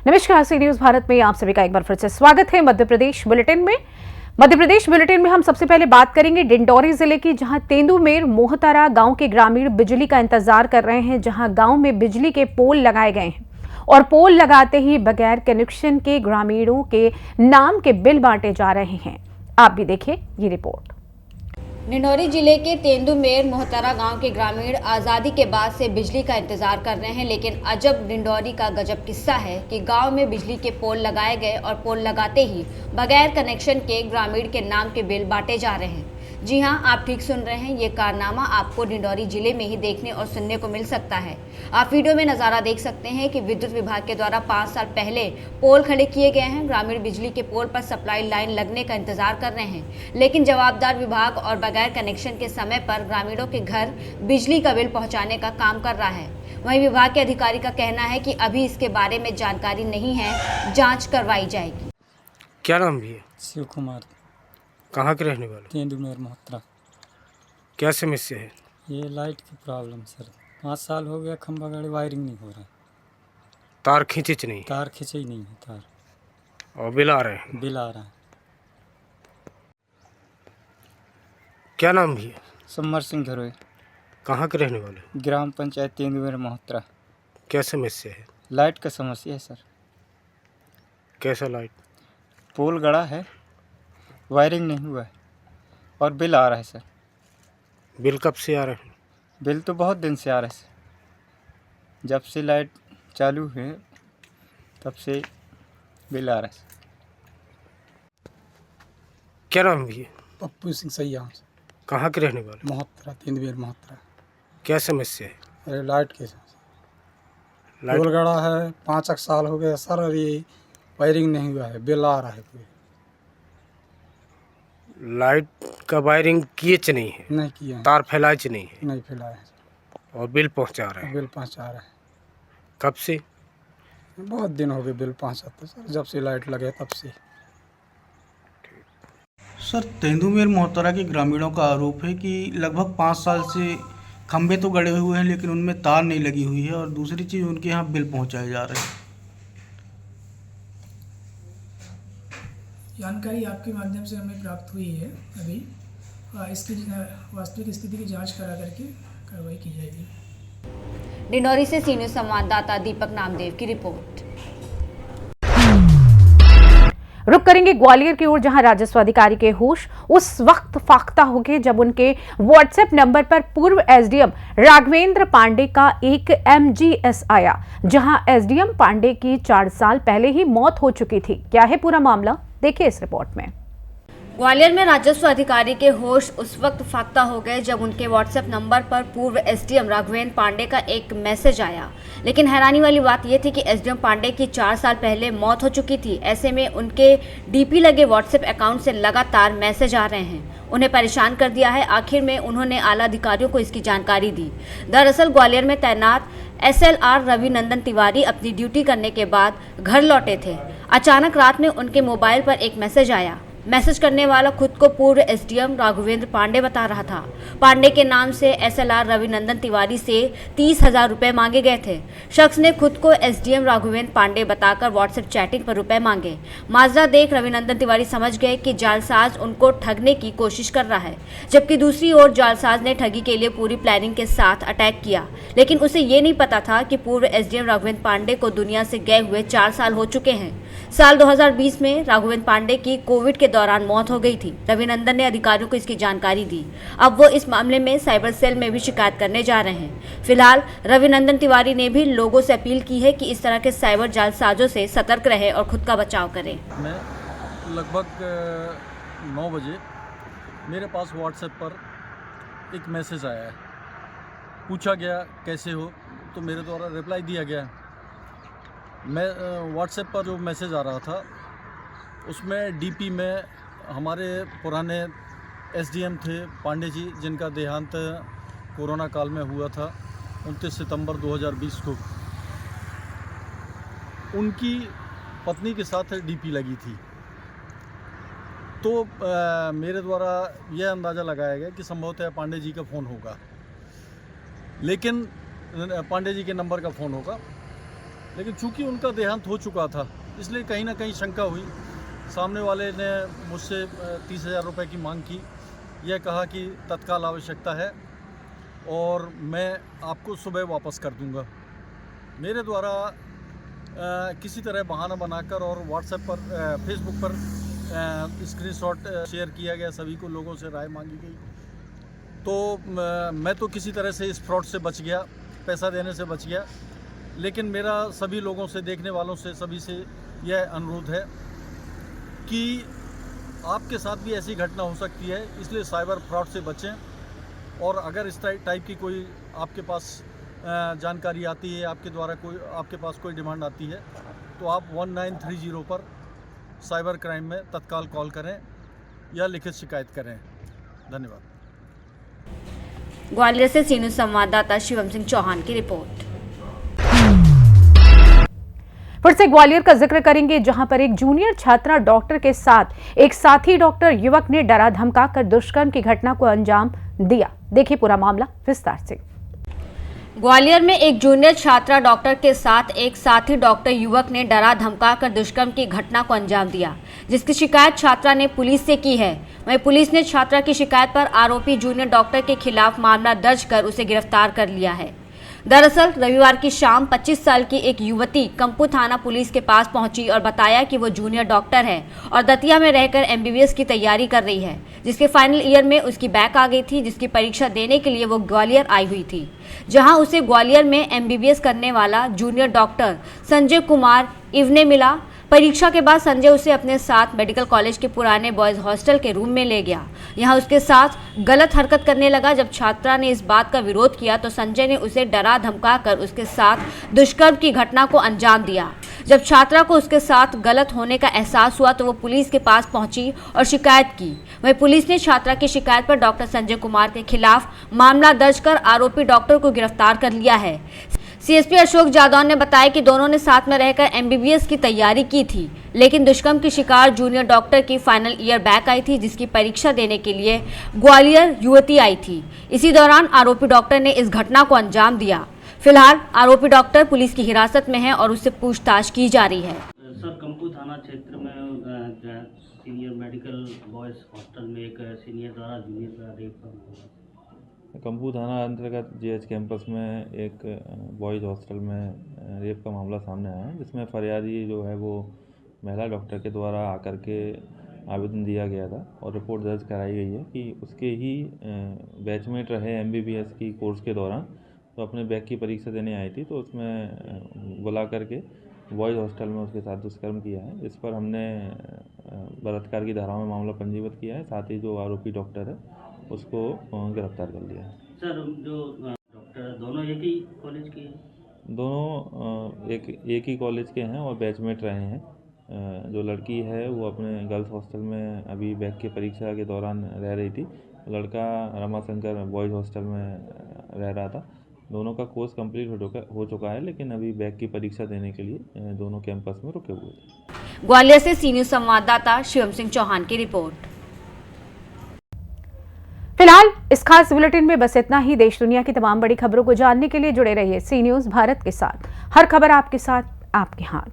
नमस्कार, सी न्यूज भारत में आप सभी का एक बार फिर से स्वागत है। मध्य प्रदेश बुलेटिन में हम सबसे पहले बात करेंगे डिंडौरी जिले की, जहां तेंदुमेर मोहतारा गांव के ग्रामीण बिजली का इंतजार कर रहे हैं, जहां गांव में बिजली के पोल लगाए गए हैं और पोल लगाते ही बगैर कनेक्शन के ग्रामीणों के नाम के बिल बांटे जा रहे हैं। आप भी देखिए ये रिपोर्ट। डिंडौरी जिले के तेंदुमेर मोहतारा गांव के ग्रामीण आज़ादी के बाद से बिजली का इंतजार कर रहे हैं, लेकिन अजब डिंडौरी का गजब किस्सा है कि गांव में बिजली के पोल लगाए गए और पोल लगाते ही बगैर कनेक्शन के ग्रामीण के नाम के बिल बांटे जा रहे हैं। जी हां, आप ठीक सुन रहे हैं, ये कारनामा आपको डिंडौरी जिले में ही देखने और सुनने को मिल सकता है। आप वीडियो में नज़ारा देख सकते हैं कि विद्युत विभाग के द्वारा 5 साल पहले पोल खड़े किए गए हैं। ग्रामीण बिजली के पोल पर सप्लाई लाइन लगने का इंतजार कर रहे हैं, लेकिन जवाबदार विभाग और बगैर कनेक्शन के समय पर ग्रामीणों के घर बिजली का बिल पहुंचाने का काम कर रहा है। वहीं विभाग के अधिकारी का कहना है कि अभी इसके बारे में जानकारी नहीं है, जाँच करवाई जाएगी। क्या नाम भी है? शिव कुमार। कहाँ के रहने वाले? तेंदुमेर मोहतरा। क्या समस्या है? ये लाइट की प्रॉब्लम सर, 5 साल हो गया, खंभा गाड़ी वायरिंग नहीं हो रहा, तार खींचिच नहीं, तार खींचे ही नहीं है तार, और बिल आ रहे हैं। बिल आ रहा है। क्या नाम भी है? समर सिंह धरोई। कहाँ के रहने वाले? ग्राम पंचायत तेंदुमेर मोहतरा। क्या समस्या है? लाइट का समस्या है सर। कैसा लाइट? पोल गड़ा है, वायरिंग नहीं हुआ है और बिल आ रहा है सर। बिल कब से आ रहे हैं? बिल तो बहुत दिन से आ रहा है सर, जब से लाइट चालू है तब से बिल आ रहा है सर। क्या नाम भी है? पप्पू सिंह सैया। कहाँ के रहने वाले? मोहतरा, तेंदुमेर मोहतरा। क्या समस्या है? अरे लाइट के लाइट पोल गड़ा है, 5 साल हो गया सर, और ये वायरिंग नहीं हुआ है, बिल आ रहा है पूरे। लाइट का वायरिंग किए च नहीं है, नहीं किया है, तार फैलाए च नहीं है, नहीं फैलाया है, और बिल पहुँचा रहे हैं। बिल पहुँचा रहा है। कब से? बहुत दिन हो गए बिल पहुँचाते सर, जब से लाइट लगे तब से। सर, तेंदुमेर मोहतरा के ग्रामीणों का आरोप है कि लगभग 5 साल से खंभे तो गड़े हुए हैं, लेकिन उनमें तार नहीं लगी हुई है, और दूसरी चीज़ उनके यहाँ बिल पहुंचाए जा रहे हैं। जानकारी आपके माध्यम से हमें प्राप्त हुई है। अभी इसकी वास्तविक स्थिति की जांच करा करके कार्रवाई की जाएगी। डिंडौरी से सी न्यूज संवाददाता दीपक नामदेव की रिपोर्ट। रुक करेंगे ग्वालियर की ओर, जहां राजस्व अधिकारी के होश उस वक्त फाख्ता हो गए जब उनके व्हाट्सएप नंबर पर पूर्व एसडीएम राघवेंद्र पांडे का एक एमजीएस आया, जहां एसडीएम पांडे की 4 साल पहले ही मौत हो चुकी थी। क्या है पूरा मामला, देखिए इस रिपोर्ट में। ग्वालियर में राजस्व अधिकारी के होश उस वक्त फाख्ता हो गए जब उनके व्हाट्सएप नंबर पर पूर्व एसडीएम राघवेंद्र पांडे का एक मैसेज आया, लेकिन हैरानी वाली बात यह थी कि एसडीएम पांडे की 4 साल पहले मौत हो चुकी थी। ऐसे में उनके डीपी लगे व्हाट्सएप अकाउंट से लगातार मैसेज आ रहे हैं, उन्हें परेशान कर दिया है। आखिर में उन्होंने आला अधिकारियों को इसकी जानकारी दी। दरअसल ग्वालियर में तैनात एसएलआर रविनंदन तिवारी अपनी ड्यूटी करने के बाद घर लौटे थे। अचानक रात में उनके मोबाइल पर एक मैसेज आया। मैसेज करने वाला खुद को पूर्व एसडीएम राघवेंद्र पांडे बता रहा था। पांडे के नाम से एसएलआर रविनंदन तिवारी से 30,000 रुपए मांगे गए थे। शख्स ने खुद को एसडीएम राघवेंद्र पांडे बताकर व्हाट्सएप चैटिंग पर रुपए मांगे। माजरा देख रविनंदन तिवारी समझ गए कि जालसाज उनको ठगने की कोशिश कर रहा है, जबकि दूसरी ओर जालसाज ने ठगी के लिए पूरी प्लानिंग के साथ अटैक किया। लेकिन उसे ये नहीं पता था कि पूर्व एसडीएम राघवेंद्र पांडे को दुनिया से गए हुए 4 साल हो चुके हैं। साल 2020 में राघवेंद्र पांडे की कोविड के दौरान मौत हो गई थी। रविनंदन ने अधिकारियों को इसकी जानकारी दी। अब वो इस मामले में साइबर सेल में भी शिकायत करने जा रहे हैं। फिलहाल रविनंदन तिवारी ने भी लोगों से अपील की है कि इस तरह के साइबर जालसाजों से सतर्क रहे और खुद का बचाव करें। मैं लगभग 9 बजे मेरे पास व्हाट्सएप पर एक मैसेज आया है। पूछा गया कैसे हो, तो मेरे द्वारा रिप्लाई दिया गया। मैं व्हाट्सएप पर जो मैसेज आ रहा था उसमें डीपी में हमारे पुराने एसडीएम थे पांडे जी, जिनका देहांत कोरोना काल में हुआ था 29 सितंबर 2020 को। उनकी पत्नी के साथ डीपी लगी थी। तो मेरे द्वारा यह अंदाज़ा लगाया गया कि संभवतः पांडे जी का फ़ोन होगा, लेकिन पांडे जी के नंबर का फ़ोन होगा। लेकिन चूंकि उनका देहांत हो चुका था इसलिए कहीं ना कहीं शंका हुई। सामने वाले ने मुझसे 30,000 रुपये की मांग की। यह कहा कि तत्काल आवश्यकता है और मैं आपको सुबह वापस कर दूंगा। मेरे द्वारा किसी तरह बहाना बनाकर और व्हाट्सएप पर फेसबुक पर स्क्रीनशॉट शेयर किया गया, सभी को लोगों से राय मांगी गई। तो मैं तो किसी तरह से इस फ्रॉड से बच गया, पैसा देने से बच गया। लेकिन मेरा सभी लोगों से, देखने वालों से, सभी से यह अनुरोध है कि आपके साथ भी ऐसी घटना हो सकती है, इसलिए साइबर फ्रॉड से बचें। और अगर इस टाइप की कोई आपके पास जानकारी आती है, आपके पास कोई डिमांड आती है, तो आप 1930 पर साइबर क्राइम में तत्काल कॉल करें या लिखित शिकायत करें। धन्यवाद। ग्वालियर से सी न्यूज़ संवाददाता शिवम सिंह चौहान की रिपोर्ट। फिर से ग्वालियर का जिक्र करेंगे, जहां पर एक जूनियर छात्रा डॉक्टर के साथ एक साथी डॉक्टर युवक ने डरा धमकाकर दुष्कर्म की घटना को अंजाम दिया। देखिए पूरा मामला विस्तार से। ग्वालियर में एक जूनियर छात्रा डॉक्टर के साथ एक साथी डॉक्टर युवक ने डरा धमकाकर दुष्कर्म की घटना को अंजाम दिया, जिसकी शिकायत छात्रा ने पुलिस से की है। वहीं पुलिस ने छात्रा की शिकायत पर आरोपी जूनियर डॉक्टर के खिलाफ मामला दर्ज कर उसे गिरफ्तार कर लिया है। दरअसल रविवार की शाम 25 साल की एक युवती कंपू थाना पुलिस के पास पहुंची और बताया कि वो जूनियर डॉक्टर है और दतिया में रहकर MBBS की तैयारी कर रही है, जिसके फाइनल ईयर में उसकी बैक आ गई थी, जिसकी परीक्षा देने के लिए वो ग्वालियर आई हुई थी, जहां उसे ग्वालियर में MBBS करने वाला जूनियर डॉक्टर संजय कुमार इवने मिला। परीक्षा के बाद संजय उसे अपने साथ मेडिकल कॉलेज के पुराने बॉयज हॉस्टल के रूम में ले गया। यहां उसके साथ गलत हरकत करने लगा। जब छात्रा ने इस बात का विरोध किया तो संजय ने उसे डरा धमकाकर उसके साथ दुष्कर्म की घटना को अंजाम दिया। जब छात्रा को उसके साथ गलत होने का एहसास हुआ तो वो पुलिस के पास पहुंची और शिकायत की। वहीं पुलिस ने छात्रा की शिकायत पर डॉक्टर संजय कुमार के खिलाफ मामला दर्ज कर आरोपी डॉक्टर को गिरफ्तार कर लिया है। CSP अशोक जादौन ने बताया कि दोनों ने साथ में रहकर MBBS की तैयारी की थी, लेकिन दुष्कर्म की शिकार जूनियर डॉक्टर की फाइनल ईयर बैक आई थी, जिसकी परीक्षा देने के लिए ग्वालियर युवती आई थी। इसी दौरान आरोपी डॉक्टर ने इस घटना को अंजाम दिया। फिलहाल आरोपी डॉक्टर पुलिस की हिरासत में है और उससे पूछताछ की जा रही है। सर, कंपू थाना क्षेत्र में सीनियर मेडिकल बॉयज हॉस्टल में एक सीनियर द्वारा जूनियर का रेप का मामला। कंपू थाना अंतर्गत GH कैंपस में एक बॉयज़ हॉस्टल में रेप का मामला सामने आया है, जिसमें फरियादी जो है वो महिला डॉक्टर के द्वारा आकर के आवेदन दिया गया था और रिपोर्ट दर्ज कराई गई है कि उसके ही बैचमेट रहे MBBS की कोर्स के दौरान तो अपने बैक की परीक्षा देने आई थी, तो उसमें बुला करके बॉयज़ हॉस्टल में उसके साथ दुष्कर्म किया है। इस पर हमने बलात्कार की धाराओं में मामला पंजीबद्ध किया है। साथ ही जो आरोपी डॉक्टर है उसको गिरफ्तार कर लिया है। सर, जो डॉक्टर दोनों एक ही कॉलेज के हैं? दोनों एक ही कॉलेज के हैं और बैचमेट रहे हैं। जो लड़की है वो अपने गर्ल्स हॉस्टल में अभी बैक की परीक्षा के दौरान रह रही थी। लड़का रमाशंकर बॉयज़ हॉस्टल में रह रहा था। दोनों का कोर्स कंप्लीट हो चुका है, लेकिन अभी बैक की परीक्षा देने के लिए दोनों कैंपस में रुके हुए थे। ग्वालियर से सी न्यूज़ संवाददाता शिवम सिंह चौहान की रिपोर्ट। फिलहाल इस खास बुलेटिन में बस इतना ही। देश दुनिया की तमाम बड़ी खबरों को जानने के लिए जुड़े रहिए सी न्यूज़ भारत के साथ। हर खबर आपके साथ, आपके हाथ।